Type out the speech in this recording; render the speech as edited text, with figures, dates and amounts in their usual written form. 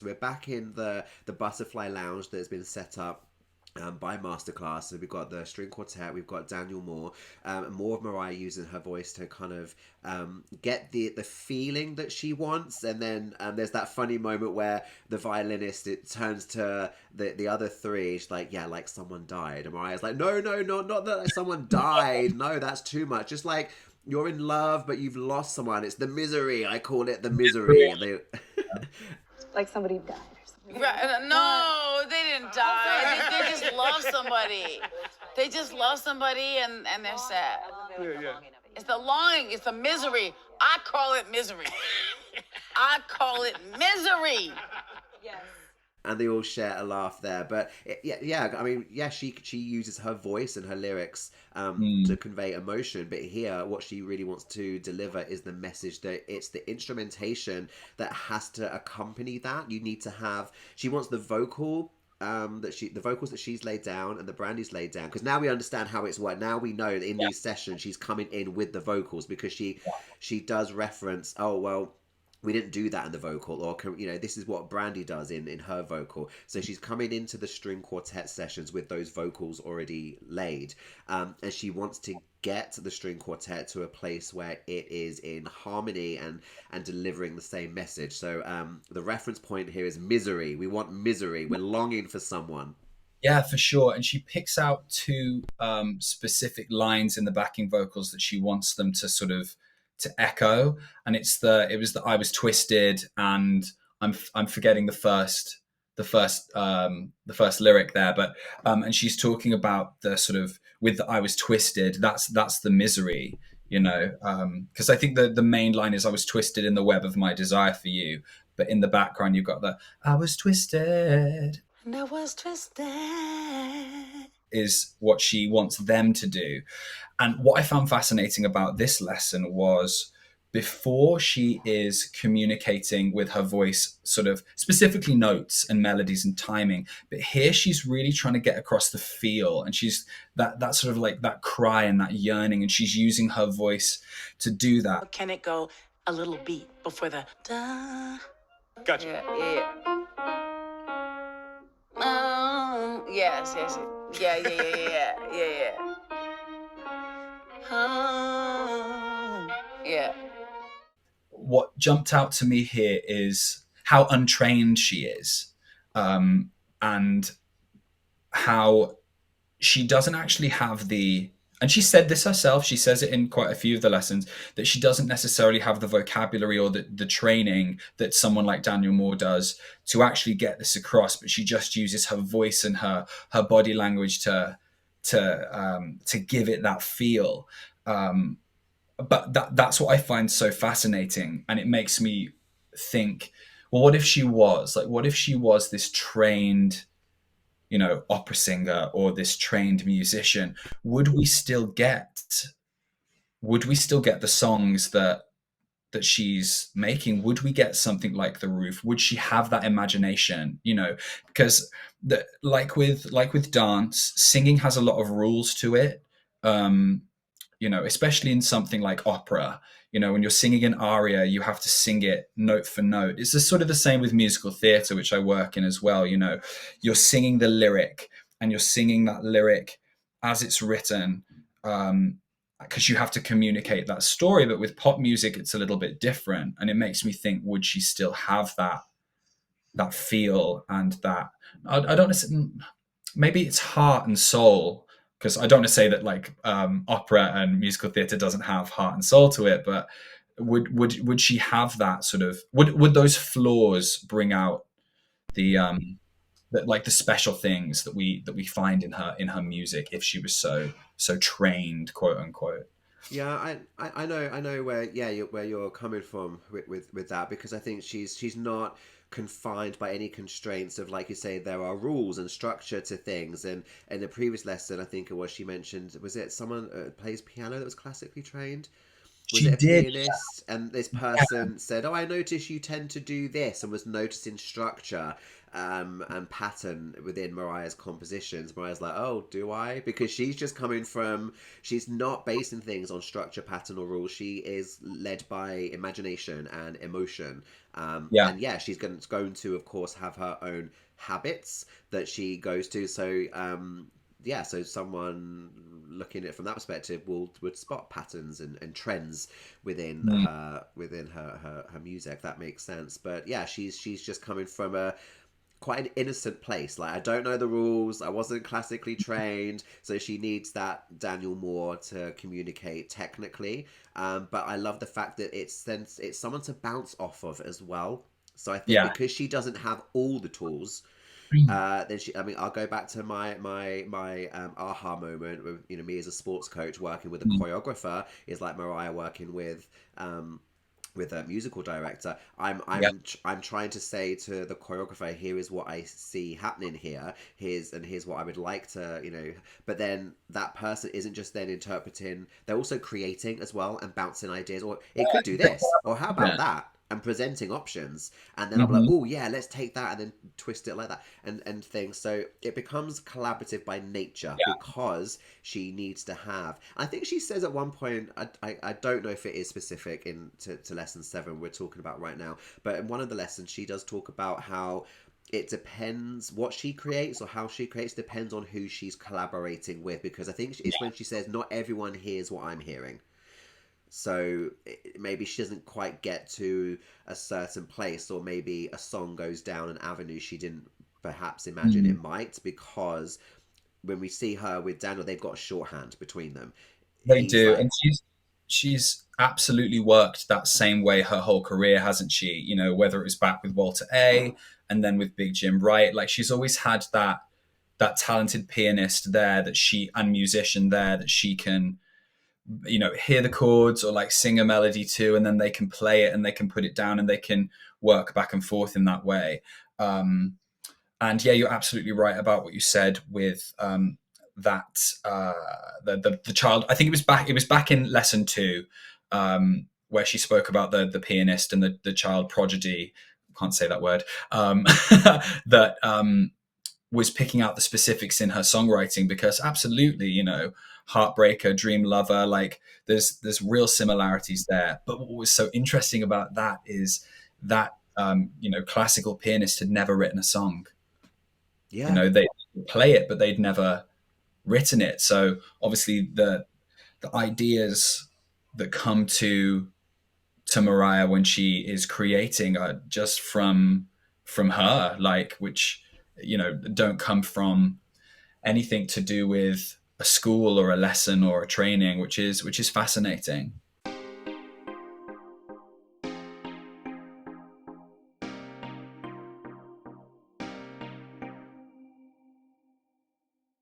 We're back in the butterfly lounge that has been set up by MasterClass. So we've got the string quartet, we've got Daniel Moore, more of Mariah using her voice to kind of get the feeling that she wants. And then there's that funny moment where the violinist, it turns to the other three. She's like, yeah, like someone died. And Mariah's like, no, no, no, not that someone died. No, that's too much. Just like you're in love, but you've lost someone. It's the misery. I call it the misery. They Like somebody died or something. Right. No, they didn't die. They just love somebody. They just love somebody and they're sad. Yeah. It's the longing. It's the misery. I call it misery. I call it misery. Yes. and they all share a laugh there. But yeah, I mean, yeah, she uses her voice and her lyrics to convey emotion. But here, what she really wants to deliver is the message that it's the instrumentation that has to accompany that. You need to have. She wants the vocal. The vocals that she's laid down and the Brandy's laid down, because now we understand how it's worked. Now we know that in these sessions she's coming in with the vocals, because she does reference, oh well, we didn't do that in the vocal, or this is what Brandy does in her vocal. So she's coming into the string quartet sessions with those vocals already laid, and she wants to get the string quartet to a place where it is in harmony and delivering the same message. So the reference point here is misery. We want misery. We're longing for someone. Yeah, for sure. And she picks out two specific lines in the backing vocals that she wants them to sort of to echo, and it was the I was twisted, and I'm forgetting the first lyric there, but and she's talking about the sort of with the I was twisted, that's the misery, because I think the main line is I was twisted in the web of my desire for you, but in the background you've got the I was twisted and I was twisted is what she wants them to do. And what I found fascinating about this lesson was before she is communicating with her voice, sort of specifically notes and melodies and timing, but here she's really trying to get across the feel, and she's that sort of like that cry and that yearning, and she's using her voice to do that. Can it go a little beat before the da? Gotcha. Yeah. Yes. Yeah. Yeah. What jumped out to me here is how untrained she is, and how she doesn't actually have and she said this herself, she says it in quite a few of the lessons, that she doesn't necessarily have the vocabulary or the training that someone like Daniel Moore does to actually get this across, but she just uses her voice and her body language to give it that feel. But that's what I find so fascinating, and it makes me think, well, what if she was this trained opera singer or this trained musician? Would we still get the songs that she's making? Would we get something like The Roof? Would she have that imagination? Because like with dance, singing has a lot of rules to it, especially in something like opera. When you're singing an aria, you have to sing it note for note. It's sort of the same with musical theatre, which I work in as well. You're singing the lyric, and you're singing that lyric as it's written, because you have to communicate that story. But with pop music, it's a little bit different. And it makes me think, would she still have that feel and that, I don't know, maybe it's heart and soul, because I don't want to say that like opera and musical theatre doesn't have heart and soul to it, but would she have that sort of, would those flaws bring out the special things that we find in her music if she was so trained, quote unquote? Yeah, I know where you're coming from with that, because I think she's not confined by any constraints of, like you say, there are rules and structure to things. And in the previous lesson, I think it was, she mentioned, was it someone plays piano that was classically trained? Was it a pianist? And this person said, oh, I notice you tend to do this, and was noticing structure and pattern within Mariah's compositions. Mariah's like, oh, do I? Because she's just coming from, she's not basing things on structure, pattern, or rules. She is led by imagination and emotion. Yeah. And yeah, she's going to of course have her own habits that she goes to. So yeah, so someone looking at it from that perspective would spot patterns and trends within her music. That makes sense. But yeah, she's just coming from a quite an innocent place. Like, I don't know the rules, I wasn't classically trained, so she needs that Daniel Moore to communicate technically. But I love the fact that it's someone to bounce off of as well. So I think because she doesn't have all the tools, then I mean, I'll go back to my aha moment with, you know, me as a sports coach working with a choreographer is like Mariah working with a musical director. I'm trying to say to the choreographer, here is what I see happening here. Here's what I would like to, you know. But then that person isn't just then interpreting; they're also creating as well and bouncing ideas. Or it could do this, or how about that? And presenting options, and then I'm like, oh yeah, let's take that and then twist it like that, and things. So it becomes collaborative by nature because she needs to have. I think she says at one point, I don't know if it is specific to lesson 7 we're talking about right now, but in one of the lessons she does talk about how it depends what she creates or how she creates depends on who she's collaborating with, because I think it's when she says not everyone hears what I'm hearing. So maybe she doesn't quite get to a certain place, or maybe a song goes down an avenue she didn't perhaps imagine it might, because when we see her with Daniel, they've got a shorthand between them. They do, and she's absolutely worked that same way her whole career, hasn't she? You know, whether it was back with Walter A and then with Big Jim Wright, like she's always had that talented pianist there and musician there that she can, you know, hear the chords or like sing a melody to, and then they can play it and they can put it down and they can work back and forth in that way. And yeah, you're absolutely right about what you said with that the child. I think it was back in lesson 2 where she spoke about the pianist and the child prodigy. Can't say that word. That was picking out the specifics in her songwriting, because absolutely, you know, Heartbreaker, Dream Lover, like there's real similarities there. But what was so interesting about that is that you know, classical pianist had never written a song. Yeah. You know, they play it, but they'd never written it. So obviously the ideas that come to Mariah when she is creating are just from her, like, which, you know, don't come from anything to do with a school or a lesson or a training, which is fascinating.